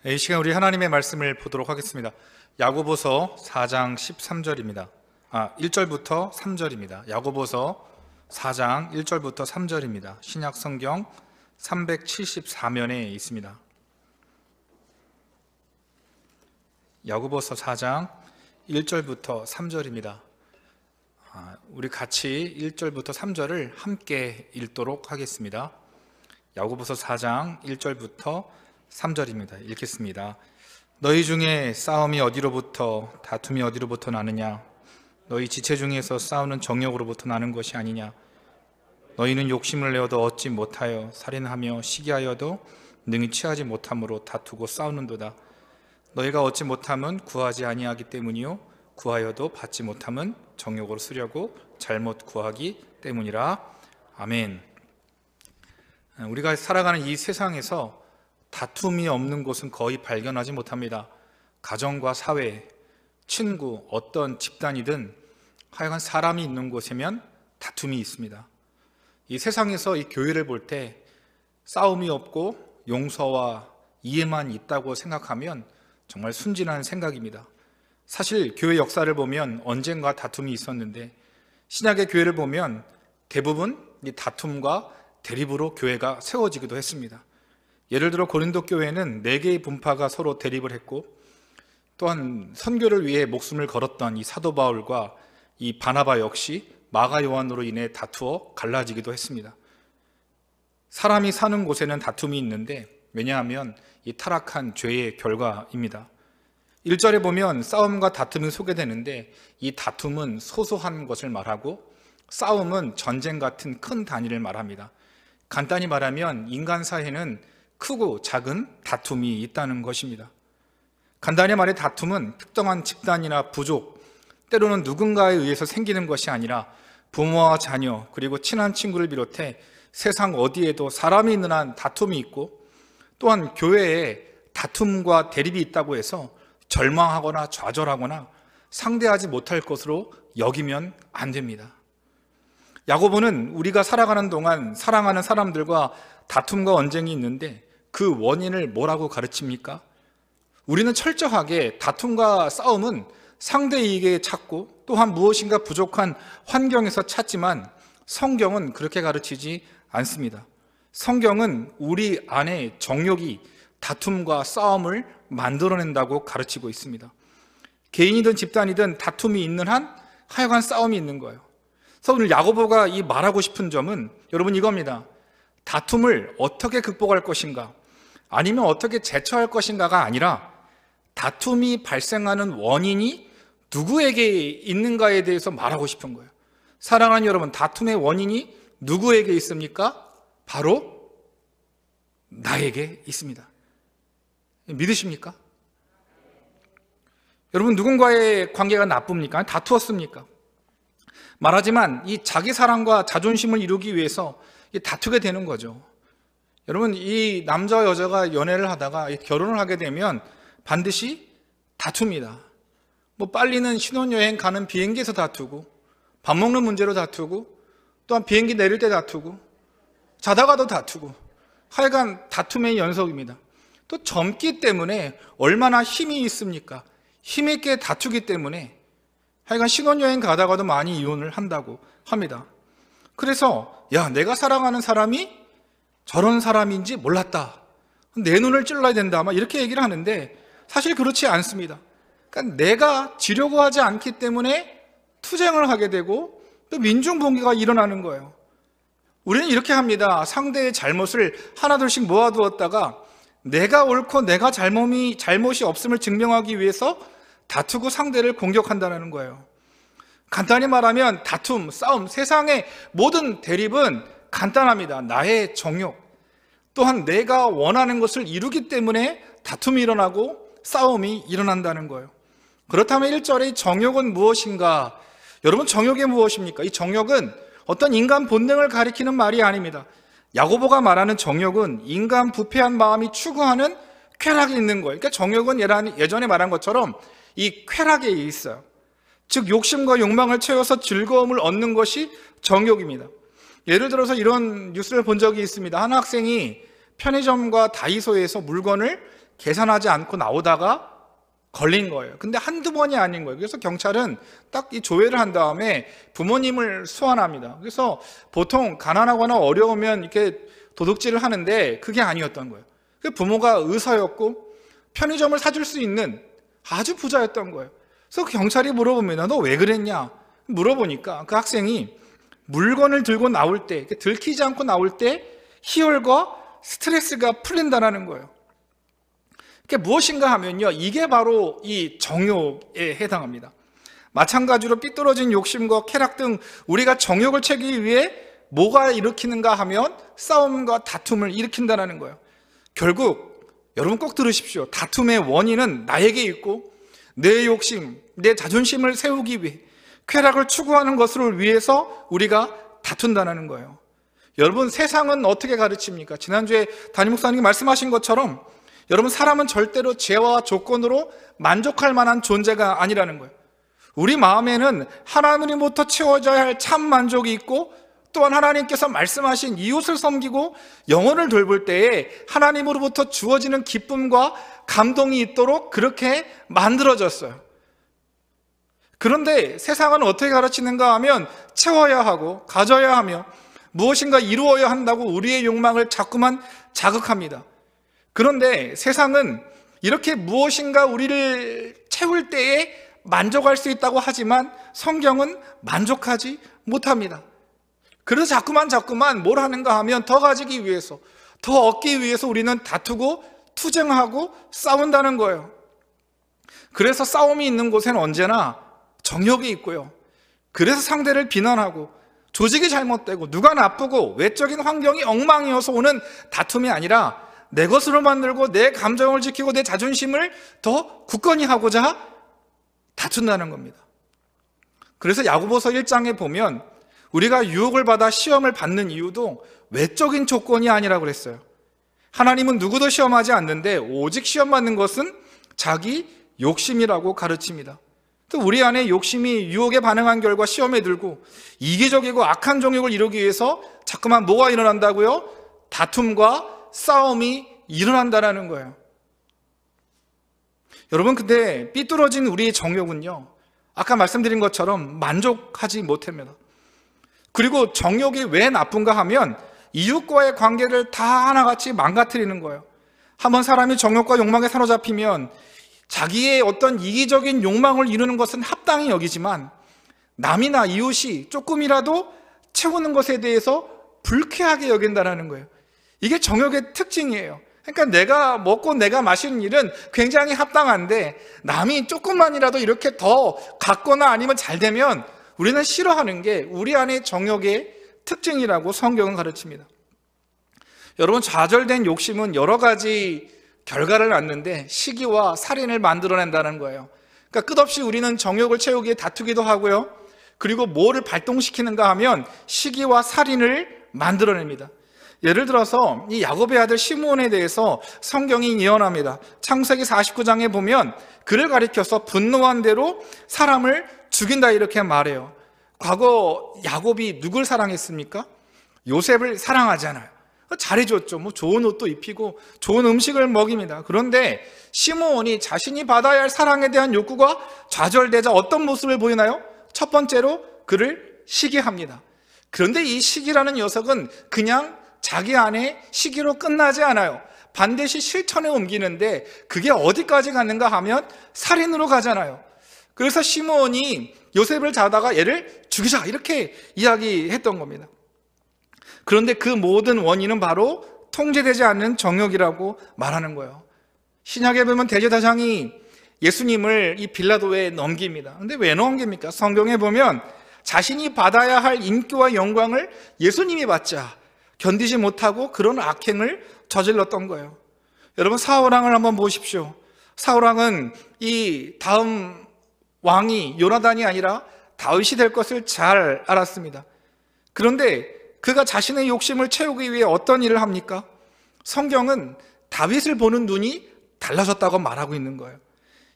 이 시간 우리 하나님의 말씀을 보도록 하겠습니다. 야고보서 4장 13절입니다. 1절부터 3절입니다. 야고보서 4장 1절부터 3절입니다. 신약 성경 374면에 있습니다. 야고보서 4장 1절부터 3절입니다. 우리 같이 1절부터 3절을 함께 읽도록 하겠습니다. 야고보서 4장 1절부터 3절입니다. 읽겠습니다. 너희 중에 싸움이 어디로부터, 다툼이 어디로부터 나느냐? 너희 지체 중에서 싸우는 정욕으로부터 나는 것이 아니냐? 너희는 욕심을 내어도 얻지 못하여 살인하며 시기하여도 능히 취하지 못함으로 다투고 싸우는도다. 너희가 얻지 못함은 구하지 아니하기 때문이요 구하여도 받지 못함은 정욕으로 쓰려고 잘못 구하기 때문이라. 아멘. 우리가 살아가는 이 세상에서 다툼이 없는 곳은 거의 발견하지 못합니다. 가정과 사회, 친구, 어떤 집단이든 하여간 사람이 있는 곳이면 다툼이 있습니다. 이 세상에서 이 교회를 볼 때 싸움이 없고 용서와 이해만 있다고 생각하면 정말 순진한 생각입니다. 사실 교회 역사를 보면 언젠가 다툼이 있었는데 신약의 교회를 보면 대부분 이 다툼과 대립으로 교회가 세워지기도 했습니다. 예를 들어 고린도 교회는 4개의 분파가 서로 대립을 했고, 또한 선교를 위해 목숨을 걸었던 이 사도 바울과 이 바나바 역시 마가 요한으로 인해 다투어 갈라지기도 했습니다. 사람이 사는 곳에는 다툼이 있는데, 왜냐하면 이 타락한 죄의 결과입니다. 1절에 보면 싸움과 다툼이 소개되는데, 이 다툼은 소소한 것을 말하고 싸움은 전쟁 같은 큰 단위를 말합니다. 간단히 말하면 인간 사회는 크고 작은 다툼이 있다는 것입니다. 간단히 말해 다툼은 특정한 집단이나 부족, 때로는 누군가에 의해서 생기는 것이 아니라 부모와 자녀, 그리고 친한 친구를 비롯해 세상 어디에도 사람이 있는 한 다툼이 있고, 또한 교회에 다툼과 대립이 있다고 해서 절망하거나 좌절하거나 상대하지 못할 것으로 여기면 안 됩니다. 야고보는 우리가 살아가는 동안 사랑하는 사람들과 다툼과 언쟁이 있는데 그 원인을 뭐라고 가르칩니까? 우리는 철저하게 다툼과 싸움은 상대 이익에 찾고 또한 무엇인가 부족한 환경에서 찾지만 성경은 그렇게 가르치지 않습니다. 성경은 우리 안에 정욕이 다툼과 싸움을 만들어낸다고 가르치고 있습니다. 개인이든 집단이든 다툼이 있는 한 하여간 싸움이 있는 거예요. 그래서 오늘 야고보가 이 말하고 싶은 점은 여러분 이겁니다. 다툼을 어떻게 극복할 것인가, 아니면 어떻게 제쳐할 것인가가 아니라 다툼이 발생하는 원인이 누구에게 있는가에 대해서 말하고 싶은 거예요. 사랑하는 여러분, 다툼의 원인이 누구에게 있습니까? 바로 나에게 있습니다. 믿으십니까? 여러분, 누군가의 관계가 나쁩니까? 다투었습니까? 말하지만 이 자기 사랑과 자존심을 이루기 위해서 다투게 되는 거죠. 여러분, 이 남자와 여자가 연애를 하다가 결혼을 하게 되면 반드시 다툽니다. 빨리는 신혼여행 가는 비행기에서 다투고, 밥 먹는 문제로 다투고, 또한 비행기 내릴 때 다투고, 자다가도 다투고, 하여간 다툼의 연속입니다. 또 젊기 때문에 얼마나 힘이 있습니까? 힘있게 다투기 때문에 하여간 신혼여행 가다가도 많이 이혼을 한다고 합니다. 그래서 내가 사랑하는 사람이 저런 사람인지 몰랐다, 내 눈을 찔러야 된다, 이렇게 얘기를 하는데 사실 그렇지 않습니다. 그러니까 내가 지려고 하지 않기 때문에 투쟁을 하게 되고 또 민중봉기가 일어나는 거예요. 우리는 이렇게 합니다. 상대의 잘못을 하나둘씩 모아두었다가 내가 옳고 내가 잘못이 없음을 증명하기 위해서 다투고 상대를 공격한다는 거예요. 간단히 말하면 다툼, 싸움, 세상의 모든 대립은 간단합니다. 나의 정욕, 또한 내가 원하는 것을 이루기 때문에 다툼이 일어나고 싸움이 일어난다는 거예요. 그렇다면 1절의 정욕은 무엇인가? 여러분, 정욕이 무엇입니까? 이 정욕은 어떤 인간 본능을 가리키는 말이 아닙니다. 야고보가 말하는 정욕은 인간 부패한 마음이 추구하는 쾌락이 있는 거예요. 그러니까 정욕은 예전에 말한 것처럼 이 쾌락에 있어요. 즉 욕심과 욕망을 채워서 즐거움을 얻는 것이 정욕입니다. 예를 들어서 이런 뉴스를 본 적이 있습니다. 한 학생이 편의점과 다이소에서 물건을 계산하지 않고 나오다가 걸린 거예요. 근데 한두 번이 아닌 거예요. 그래서 경찰은 딱 이 조회를 한 다음에 부모님을 소환합니다. 그래서 보통 가난하거나 어려우면 이렇게 도둑질을 하는데 그게 아니었던 거예요. 부모가 의사였고 편의점을 사줄 수 있는 아주 부자였던 거예요. 그래서 경찰이 물어봅니다. 너 왜 그랬냐? 물어보니까 그 학생이 물건을 들고 나올 때, 들키지 않고 나올 때 희열과 스트레스가 풀린다는 거예요. 그게 무엇인가 하면요, 이게 바로 이 정욕에 해당합니다. 마찬가지로 삐뚤어진 욕심과 쾌락 등 우리가 정욕을 채우기 위해 뭐가 일으키는가 하면 싸움과 다툼을 일으킨다는 거예요. 결국 여러분 꼭 들으십시오. 다툼의 원인은 나에게 있고 내 욕심, 내 자존심을 세우기 위해 쾌락을 추구하는 것을 위해서 우리가 다툰다는 거예요. 여러분, 세상은 어떻게 가르칩니까? 지난주에 담임 목사님이 말씀하신 것처럼 여러분, 사람은 절대로 죄와 조건으로 만족할 만한 존재가 아니라는 거예요. 우리 마음에는 하나님으로부터 채워져야 할 참 만족이 있고, 또한 하나님께서 말씀하신 이웃을 섬기고 영혼을 돌볼 때에 하나님으로부터 주어지는 기쁨과 감동이 있도록 그렇게 만들어졌어요. 그런데 세상은 어떻게 가르치는가 하면 채워야 하고 가져야 하며 무엇인가 이루어야 한다고 우리의 욕망을 자꾸만 자극합니다. 그런데 세상은 이렇게 무엇인가 우리를 채울 때에 만족할 수 있다고 하지만 성경은 만족하지 못합니다. 그래서 자꾸만 뭘 하는가 하면 더 가지기 위해서, 더 얻기 위해서 우리는 다투고 투쟁하고 싸운다는 거예요. 그래서 싸움이 있는 곳에는 언제나 정욕이 있고요. 그래서 상대를 비난하고 조직이 잘못되고 누가 나쁘고 외적인 환경이 엉망이어서 오는 다툼이 아니라 내 것으로 만들고 내 감정을 지키고 내 자존심을 더 굳건히 하고자 다툰다는 겁니다. 그래서 야고보서 1장에 보면 우리가 유혹을 받아 시험을 받는 이유도 외적인 조건이 아니라고 그랬어요. 하나님은 누구도 시험하지 않는데 오직 시험 받는 것은 자기 욕심이라고 가르칩니다. 또 우리 안에 욕심이 유혹에 반응한 결과 시험에 들고 이기적이고 악한 정욕을 이루기 위해서 자꾸만 뭐가 일어난다고요? 다툼과 싸움이 일어난다는 거예요. 여러분, 근데 삐뚤어진 우리의 정욕은요, 아까 말씀드린 것처럼 만족하지 못합니다. 그리고 정욕이 왜 나쁜가 하면 이웃과의 관계를 다 하나같이 망가뜨리는 거예요. 한번 사람이 정욕과 욕망에 사로잡히면 자기의 어떤 이기적인 욕망을 이루는 것은 합당히 여기지만 남이나 이웃이 조금이라도 채우는 것에 대해서 불쾌하게 여긴다는 거예요. 이게 정욕의 특징이에요. 그러니까 내가 먹고 내가 마시는 일은 굉장히 합당한데 남이 조금만이라도 이렇게 더 갖거나 아니면 잘 되면 우리는 싫어하는 게 우리 안의 정욕의 특징이라고 성경은 가르칩니다. 여러분, 좌절된 욕심은 여러 가지 결과를 낳는데 시기와 살인을 만들어낸다는 거예요. 그러니까 끝없이 우리는 정욕을 채우기에 다투기도 하고요. 그리고 뭐를 발동시키는가 하면 시기와 살인을 만들어냅니다. 예를 들어서 이 야곱의 아들 시므온에 대해서 성경이 예언합니다. 창세기 49장에 보면 그를 가리켜서 분노한 대로 사람을 죽인다 이렇게 말해요. 과거 야곱이 누굴 사랑했습니까? 요셉을 사랑하잖아요. 잘해줬죠. 뭐 좋은 옷도 입히고 좋은 음식을 먹입니다. 그런데 시므온이 자신이 받아야 할 사랑에 대한 욕구가 좌절되자 어떤 모습을 보이나요? 첫 번째로 그를 시기합니다. 그런데 이 시기라는 녀석은 그냥 자기 안에 시기로 끝나지 않아요. 반드시 실천에 옮기는데 그게 어디까지 가는가 하면 살인으로 가잖아요. 그래서 시므온이 요셉을 잡다가 얘를 죽이자 이렇게 이야기했던 겁니다. 그런데 그 모든 원인은 바로 통제되지 않는 정욕이라고 말하는 거예요. 신약에 보면 대제사장이 예수님을 이 빌라도에 넘깁니다. 근데 왜 넘깁니까? 성경에 보면 자신이 받아야 할 인기와 영광을 예수님이 받자 견디지 못하고 그런 악행을 저질렀던 거예요. 여러분, 사울왕을 한번 보십시오. 사울왕은 이 다음 왕이 요나단이 아니라 다윗이 될 것을 잘 알았습니다. 그런데 그가 자신의 욕심을 채우기 위해 어떤 일을 합니까? 성경은 다윗을 보는 눈이 달라졌다고 말하고 있는 거예요.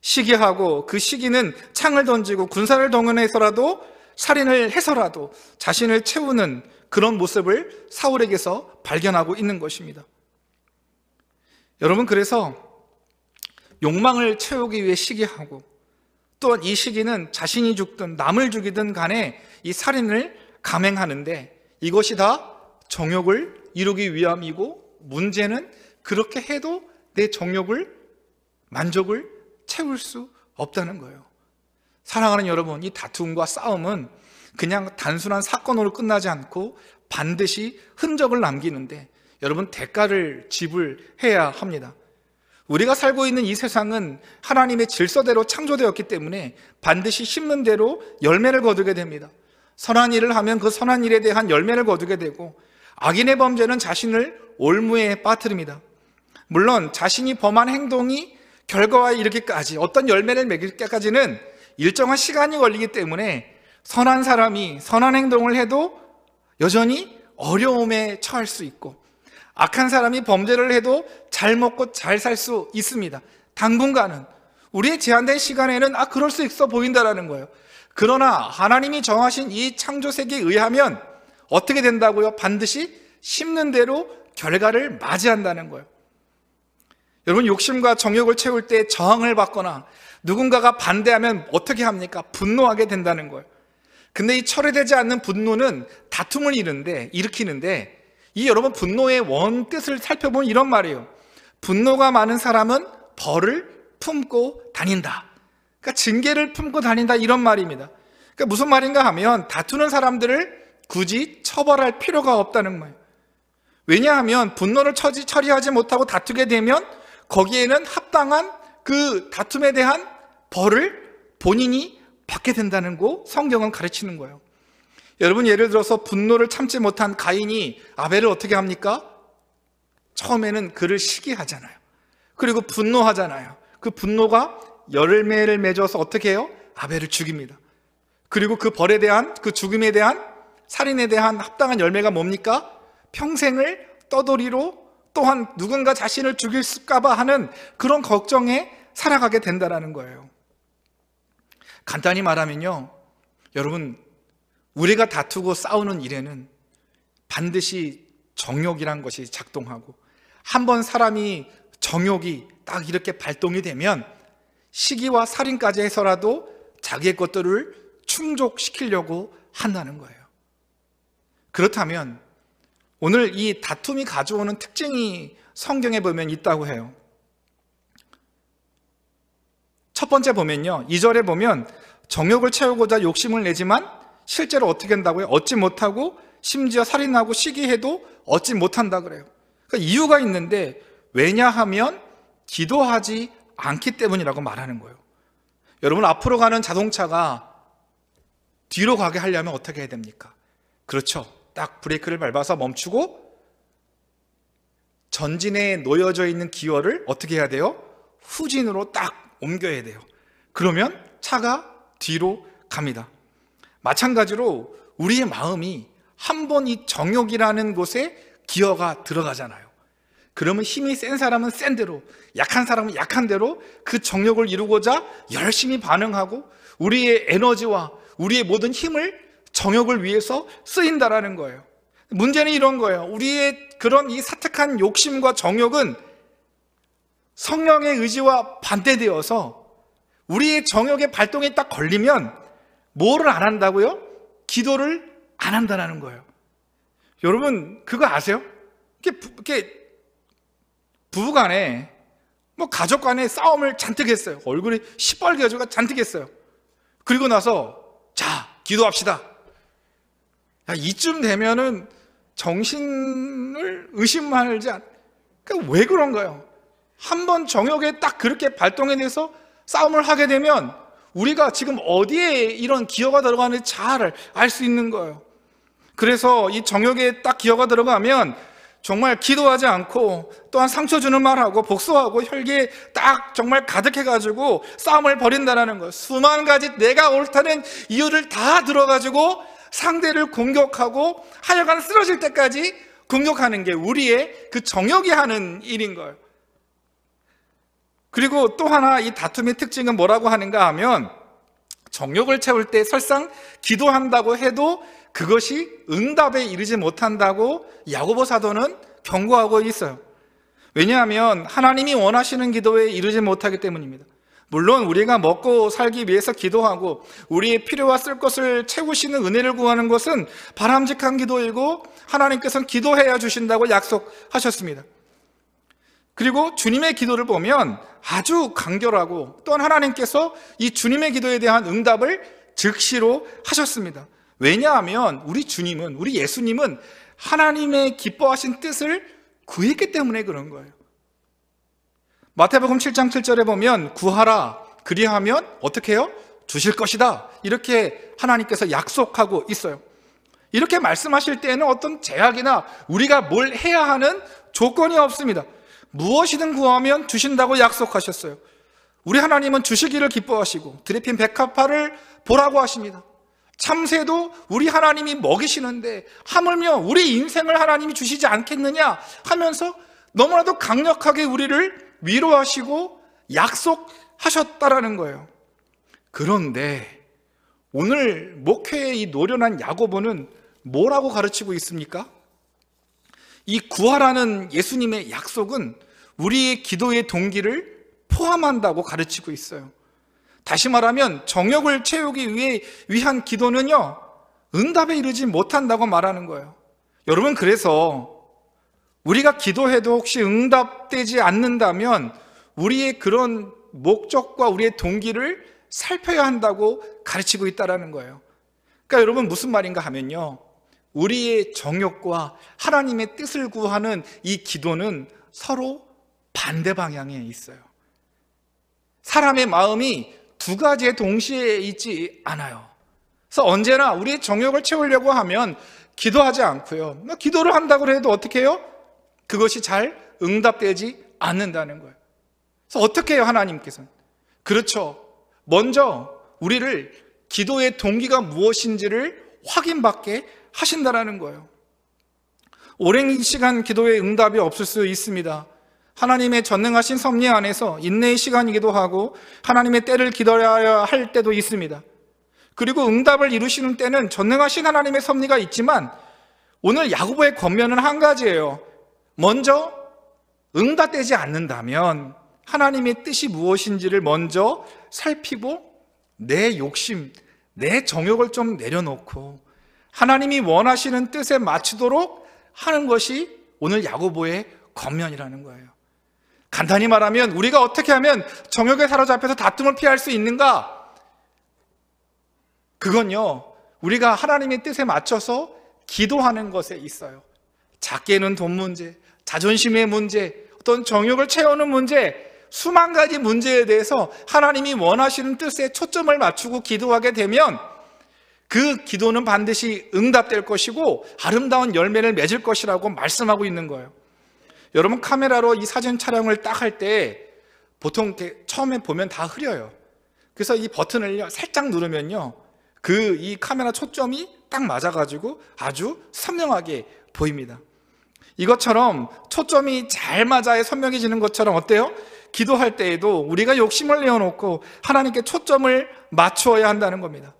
시기하고 그 시기는 창을 던지고 군사를 동원해서라도 살인을 해서라도 자신을 채우는 그런 모습을 사울에게서 발견하고 있는 것입니다. 여러분, 그래서 욕망을 채우기 위해 시기하고, 또한 이 시기는 자신이 죽든 남을 죽이든 간에 이 살인을 감행하는데, 이것이 다 정욕을 이루기 위함이고, 문제는 그렇게 해도 내 정욕을, 만족을 채울 수 없다는 거예요. 사랑하는 여러분, 이 다툼과 싸움은 그냥 단순한 사건으로 끝나지 않고 반드시 흔적을 남기는데, 여러분, 대가를 지불해야 합니다. 우리가 살고 있는 이 세상은 하나님의 질서대로 창조되었기 때문에 반드시 심는 대로 열매를 거두게 됩니다. 선한 일을 하면 그 선한 일에 대한 열매를 거두게 되고, 악인의 범죄는 자신을 올무에 빠뜨립니다. 물론 자신이 범한 행동이 결과에 이르기까지, 어떤 열매를 맺을 때까지는 일정한 시간이 걸리기 때문에 선한 사람이 선한 행동을 해도 여전히 어려움에 처할 수 있고, 악한 사람이 범죄를 해도 잘 먹고 잘 살 수 있습니다. 당분간은, 우리의 제한된 시간에는 그럴 수 있어 보인다라는 거예요. 그러나 하나님이 정하신 이 창조 세계에 의하면 어떻게 된다고요? 반드시 심는 대로 결과를 맞이한다는 거예요. 여러분, 욕심과 정욕을 채울 때 저항을 받거나 누군가가 반대하면 어떻게 합니까? 분노하게 된다는 거예요. 근데 이 철회되지 않는 분노는 다툼을 일으키는데, 이 여러분, 분노의 원뜻을 살펴보면 이런 말이에요. 분노가 많은 사람은 벌을 품고 다닌다. 그러니까 징계를 품고 다닌다, 이런 말입니다. 그러니까 무슨 말인가 하면, 다투는 사람들을 굳이 처벌할 필요가 없다는 거예요. 왜냐하면 분노를 처리하지 못하고 다투게 되면 거기에는 합당한 그 다툼에 대한 벌을 본인이 받게 된다는 거 성경은 가르치는 거예요. 여러분, 예를 들어서 분노를 참지 못한 가인이 아벨을 어떻게 합니까? 처음에는 그를 시기하잖아요. 그리고 분노하잖아요. 그 분노가 열매를 맺어서 어떻게 해요? 아벨을 죽입니다. 그리고 그 벌에 대한, 그 죽음에 대한, 살인에 대한 합당한 열매가 뭡니까? 평생을 떠돌이로, 또한 누군가 자신을 죽일까봐 하는 그런 걱정에 살아가게 된다는 거예요. 간단히 말하면요, 여러분, 우리가 다투고 싸우는 일에는 반드시 정욕이란 것이 작동하고, 한번 사람이 정욕이 딱 이렇게 발동이 되면 시기와 살인까지 해서라도 자기의 것들을 충족시키려고 한다는 거예요. 그렇다면 오늘 이 다툼이 가져오는 특징이 성경에 보면 있다고 해요. 첫 번째 보면요, 2절에 보면 정욕을 채우고자 욕심을 내지만 실제로 어떻게 한다고요? 얻지 못하고, 심지어 살인하고 시기해도 얻지 못한다 그래요. 그러니까 이유가 있는데, 왜냐하면 기도하지 않기 때문이라고 말하는 거예요. 여러분, 앞으로 가는 자동차가 뒤로 가게 하려면 어떻게 해야 됩니까? 그렇죠. 딱 브레이크를 밟아서 멈추고 전진에 놓여져 있는 기어를 어떻게 해야 돼요? 후진으로 딱 옮겨야 돼요. 그러면 차가 뒤로 갑니다. 마찬가지로 우리의 마음이 한번 이 정욕이라는 곳에 기어가 들어가잖아요. 그러면 힘이 센 사람은 센 대로, 약한 사람은 약한 대로 그 정욕을 이루고자 열심히 반응하고, 우리의 에너지와 우리의 모든 힘을 정욕을 위해서 쓰인다라는 거예요. 문제는 이런 거예요. 우리의 그런 이 사특한 욕심과 정욕은 성령의 의지와 반대되어서 우리의 정욕의 발동이 딱 걸리면 뭐를 안 한다고요? 기도를 안 한다는 거예요. 여러분, 그거 아세요? 이렇게 부부간에, 가족 간에 싸움을 잔뜩 했어요. 얼굴이 시뻘개가지고 잔뜩 했어요. 그리고 나서 자, 기도합시다. 이쯤 되면은 정신을 의심하지 않. 그러니까 왜 그런가요? 한번 정욕에 딱 그렇게 발동에 대해서 싸움을 하게 되면 우리가 지금 어디에 이런 기어가 들어가는지 잘 알 수 있는 거예요. 그래서 이 정욕에 딱 기어가 들어가면 정말 기도하지 않고, 또한 상처 주는 말하고 복수하고 혈기에 딱 정말 가득해가지고 싸움을 벌인다는 거예요. 수만 가지 내가 옳다는 이유를 다 들어가지고 상대를 공격하고 하여간 쓰러질 때까지 공격하는 게 우리의 그 정욕이 하는 일인 거예요. 그리고 또 하나 이 다툼의 특징은 뭐라고 하는가 하면, 정욕을 채울 때 설상 기도한다고 해도 그것이 응답에 이르지 못한다고 야고보 사도는 경고하고 있어요. 왜냐하면 하나님이 원하시는 기도에 이르지 못하기 때문입니다. 물론 우리가 먹고 살기 위해서 기도하고 우리의 필요와 쓸 것을 채우시는 은혜를 구하는 것은 바람직한 기도이고 하나님께서는 기도해야 주신다고 약속하셨습니다. 그리고 주님의 기도를 보면 아주 간결하고 또한 하나님께서 이 주님의 기도에 대한 응답을 즉시로 하셨습니다. 왜냐하면 우리 주님은, 우리 예수님은 하나님의 기뻐하신 뜻을 구했기 때문에 그런 거예요. 마태복음 7장 7절에 보면 구하라 그리하면 어떻게 해요? 주실 것이다, 이렇게 하나님께서 약속하고 있어요. 이렇게 말씀하실 때에는 어떤 제약이나 우리가 뭘 해야 하는 조건이 없습니다. 무엇이든 구하면 주신다고 약속하셨어요. 우리 하나님은 주시기를 기뻐하시고 드레핀 백합화를 보라고 하십니다. 참새도 우리 하나님이 먹이시는데 하물며 우리 인생을 하나님이 주시지 않겠느냐 하면서 너무나도 강력하게 우리를 위로하시고 약속하셨다라는 거예요. 그런데 오늘 목회의 이 노련한 야고보는 뭐라고 가르치고 있습니까? 이 구하라는 예수님의 약속은 우리의 기도의 동기를 포함한다고 가르치고 있어요. 다시 말하면 정욕을 채우기 위한 기도는요, 응답에 이르지 못한다고 말하는 거예요. 여러분, 그래서 우리가 기도해도 혹시 응답되지 않는다면 우리의 그런 목적과 우리의 동기를 살펴야 한다고 가르치고 있다는 거예요. 그러니까 여러분, 무슨 말인가 하면요, 우리의 정욕과 하나님의 뜻을 구하는 이 기도는 서로 반대 방향에 있어요. 사람의 마음이 두 가지에 동시에 있지 않아요. 그래서 언제나 우리의 정욕을 채우려고 하면 기도하지 않고요, 기도를 한다고 해도 어떻게 해요? 그것이 잘 응답되지 않는다는 거예요. 그래서 어떻게 해요, 하나님께서는? 그렇죠, 먼저 우리를 기도의 동기가 무엇인지를 확인받게 하신다라는 거예요. 오랜 시간 기도의 응답이 없을 수 있습니다. 하나님의 전능하신 섭리 안에서 인내의 시간이기도 하고 하나님의 때를 기다려야 할 때도 있습니다. 그리고 응답을 이루시는 때는 전능하신 하나님의 섭리가 있지만 오늘 야고보의 권면은 한 가지예요. 먼저 응답되지 않는다면 하나님의 뜻이 무엇인지를 먼저 살피고 내 욕심, 내 정욕을 좀 내려놓고 하나님이 원하시는 뜻에 맞추도록 하는 것이 오늘 야고보의 권면이라는 거예요. 간단히 말하면 우리가 어떻게 하면 정욕에 사로잡혀서 다툼을 피할 수 있는가? 그건요, 우리가 하나님의 뜻에 맞춰서 기도하는 것에 있어요. 작게는 돈 문제, 자존심의 문제, 어떤 정욕을 채우는 문제, 수만 가지 문제에 대해서 하나님이 원하시는 뜻에 초점을 맞추고 기도하게 되면 그 기도는 반드시 응답될 것이고 아름다운 열매를 맺을 것이라고 말씀하고 있는 거예요. 여러분, 카메라로 이 사진 촬영을 딱 할 때 보통 처음에 보면 다 흐려요. 그래서 이 버튼을 살짝 누르면요, 이 카메라 초점이 딱 맞아가지고 아주 선명하게 보입니다. 이것처럼 초점이 잘 맞아야 선명해지는 것처럼 어때요? 기도할 때에도 우리가 욕심을 내어놓고 하나님께 초점을 맞추어야 한다는 겁니다.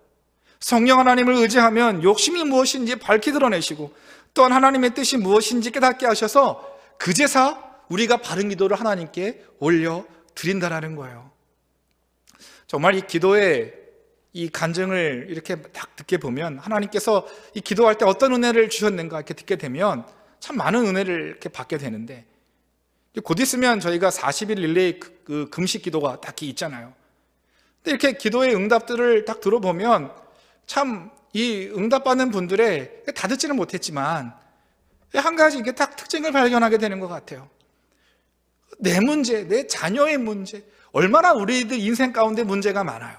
성령 하나님을 의지하면 욕심이 무엇인지 밝히 드러내시고 또한 하나님의 뜻이 무엇인지 깨닫게 하셔서 그제서 우리가 바른 기도를 하나님께 올려드린다라는 거예요. 정말 이 기도의 이 간증을 이렇게 딱 듣게 보면 하나님께서 이 기도할 때 어떤 은혜를 주셨는가 이렇게 듣게 되면 참 많은 은혜를 이렇게 받게 되는데, 곧 있으면 저희가 40일 릴레이 그 금식 기도가 딱 있잖아요. 근데 이렇게 기도의 응답들을 딱 들어보면 참 이 응답받는 분들의 다 듣지는 못했지만 한 가지 이게 딱 특징을 발견하게 되는 것 같아요. 내 문제, 내 자녀의 문제, 얼마나 우리들 인생 가운데 문제가 많아요.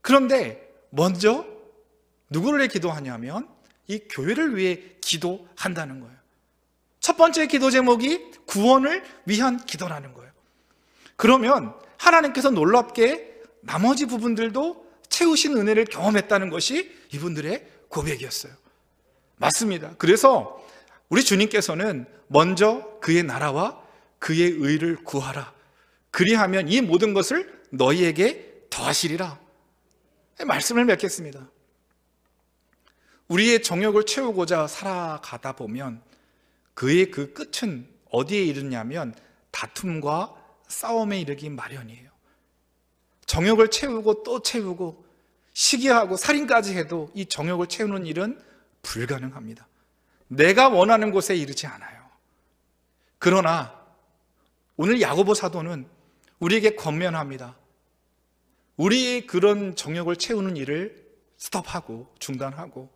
그런데 먼저 누구를 위해 기도하냐면 이 교회를 위해 기도한다는 거예요. 첫 번째 기도 제목이 구원을 위한 기도라는 거예요. 그러면 하나님께서 놀랍게 나머지 부분들도 채우신 은혜를 경험했다는 것이 이분들의 고백이었어요. 맞습니다. 그래서 우리 주님께서는 먼저 그의 나라와 그의 의를 구하라. 그리하면 이 모든 것을 너희에게 더하시리라. 말씀을 맺겠습니다. 우리의 정욕을 채우고자 살아가다 보면 그의 그 끝은 어디에 이르냐면 다툼과 싸움에 이르기 마련이에요. 정욕을 채우고 또 채우고 시기하고 살인까지 해도 이 정욕을 채우는 일은 불가능합니다. 내가 원하는 곳에 이르지 않아요. 그러나 오늘 야고보 사도는 우리에게 권면합니다. 우리의 그런 정욕을 채우는 일을 스톱하고 중단하고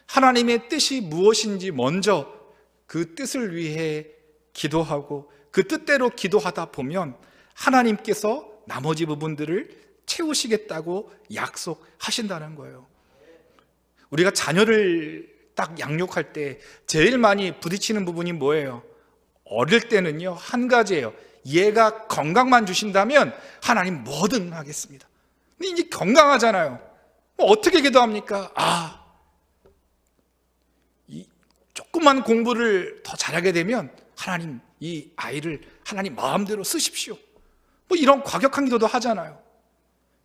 하나님의 뜻이 무엇인지 먼저 그 뜻을 위해 기도하고 그 뜻대로 기도하다 보면 하나님께서 나머지 부분들을 채우시겠다고 약속하신다는 거예요. 우리가 자녀를 딱 양육할 때 제일 많이 부딪히는 부분이 뭐예요? 어릴 때는요, 한 가지예요. 얘가 건강만 주신다면 하나님 뭐든 하겠습니다. 근데 이제 건강하잖아요. 어떻게 기도합니까? 이 조금만 공부를 더 잘하게 되면 하나님 이 아이를 하나님 마음대로 쓰십시오. 뭐 이런 과격한 기도도 하잖아요.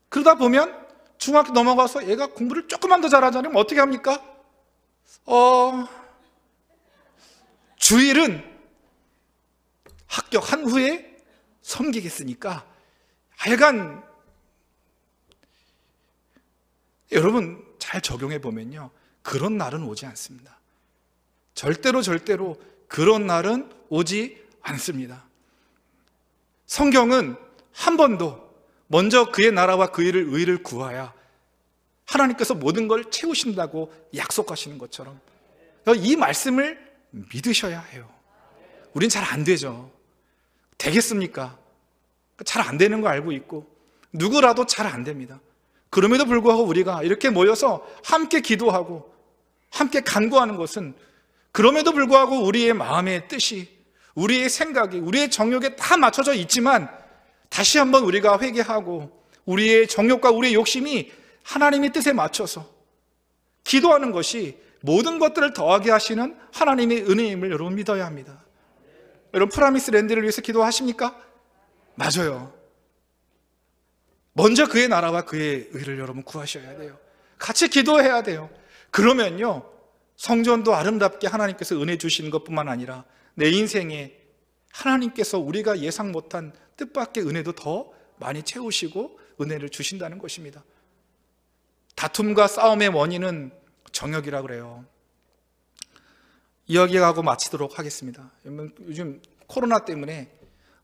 그러다 보면 중학교 넘어가서 얘가 공부를 조금만 더 잘하자면 어떻게 합니까? 주일은 합격한 후에 섬기겠으니까 하여간 여러분 잘 적용해 보면요, 그런 날은 오지 않습니다. 절대로 그런 날은 오지 않습니다. 성경은 한 번도 먼저 그의 나라와 그 일을 의를 구하야 하나님께서 모든 걸 채우신다고 약속하시는 것처럼 이 말씀을 믿으셔야 해요. 우린 잘 안 되죠. 되겠습니까? 잘 안 되는 거 알고 있고 누구라도 잘 안 됩니다. 그럼에도 불구하고 우리가 이렇게 모여서 함께 기도하고 함께 간구하는 것은 그럼에도 불구하고 우리의 마음의 뜻이, 우리의 생각이, 우리의 정욕에 다 맞춰져 있지만 다시 한번 우리가 회개하고 우리의 정욕과 우리의 욕심이 하나님의 뜻에 맞춰서 기도하는 것이 모든 것들을 더하게 하시는 하나님의 은혜임을 여러분 믿어야 합니다. 여러분 프라미스 랜드를 위해서 기도하십니까? 맞아요. 먼저 그의 나라와 그의 의를 여러분 구하셔야 돼요. 같이 기도해야 돼요. 그러면요, 성전도 아름답게 하나님께서 은혜 주시는 것뿐만 아니라 내 인생에 하나님께서 우리가 예상 못한 뜻밖의 은혜도 더 많이 채우시고 은혜를 주신다는 것입니다. 다툼과 싸움의 원인은 정욕이라고 그래요. 이야기하고 마치도록 하겠습니다. 요즘 코로나 때문에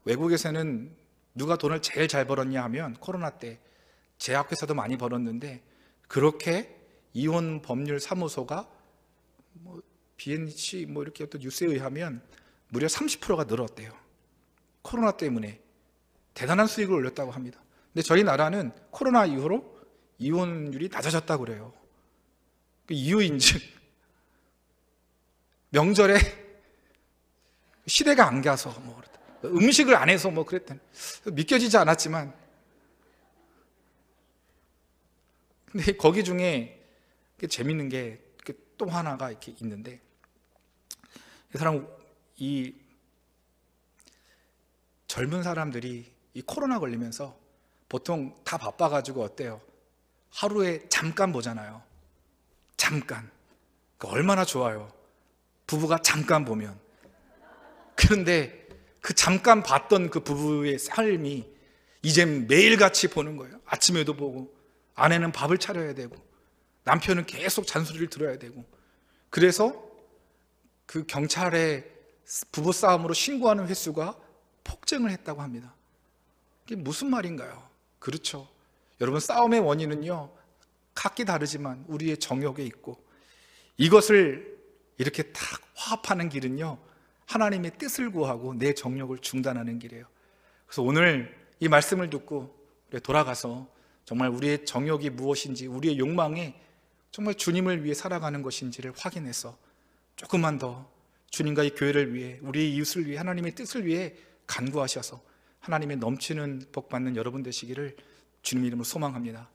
외국에서는 누가 돈을 제일 잘 벌었냐 하면 코로나 때 제 학교에서도 많이 벌었는데 그렇게 이혼 법률 사무소가 BNC 이렇게 어떤 뉴스에 의하면 무려 30%가 늘었대요. 코로나 때문에 대단한 수익을 올렸다고 합니다. 근데 저희 나라는 코로나 이후로 이혼율이 낮아졌다고 그래요. 그 이유인즉 명절에 시대가 안 가서 음식을 안 해서 그랬더니 믿겨지지 않았지만, 근데 거기 중에 재밌는 게 또 하나가 이렇게 있는데, 이 사람, 이 젊은 사람들이 이 코로나 걸리면서 보통 다 바빠가지고 어때요? 하루에 잠깐 보잖아요. 잠깐. 얼마나 좋아요. 부부가 잠깐 보면. 그런데 그 잠깐 봤던 그 부부의 삶이 이젠 매일같이 보는 거예요. 아침에도 보고, 아내는 밥을 차려야 되고, 남편은 계속 잔소리를 들어야 되고. 그래서 그 경찰에 부부싸움으로 신고하는 횟수가 폭증을 했다고 합니다. 이게 무슨 말인가요? 그렇죠. 여러분, 싸움의 원인은요, 각기 다르지만 우리의 정욕에 있고, 이것을 이렇게 딱 화합하는 길은요, 하나님의 뜻을 구하고 내 정욕을 중단하는 길이에요. 그래서 오늘 이 말씀을 듣고 돌아가서 정말 우리의 정욕이 무엇인지, 우리의 욕망에 정말 주님을 위해 살아가는 것인지를 확인해서 조금만 더 주님과 이 교회를 위해, 우리의 이웃을 위해, 하나님의 뜻을 위해 간구하셔서 하나님의 넘치는 복 받는 여러분 되시기를 주님 이름으로 소망합니다.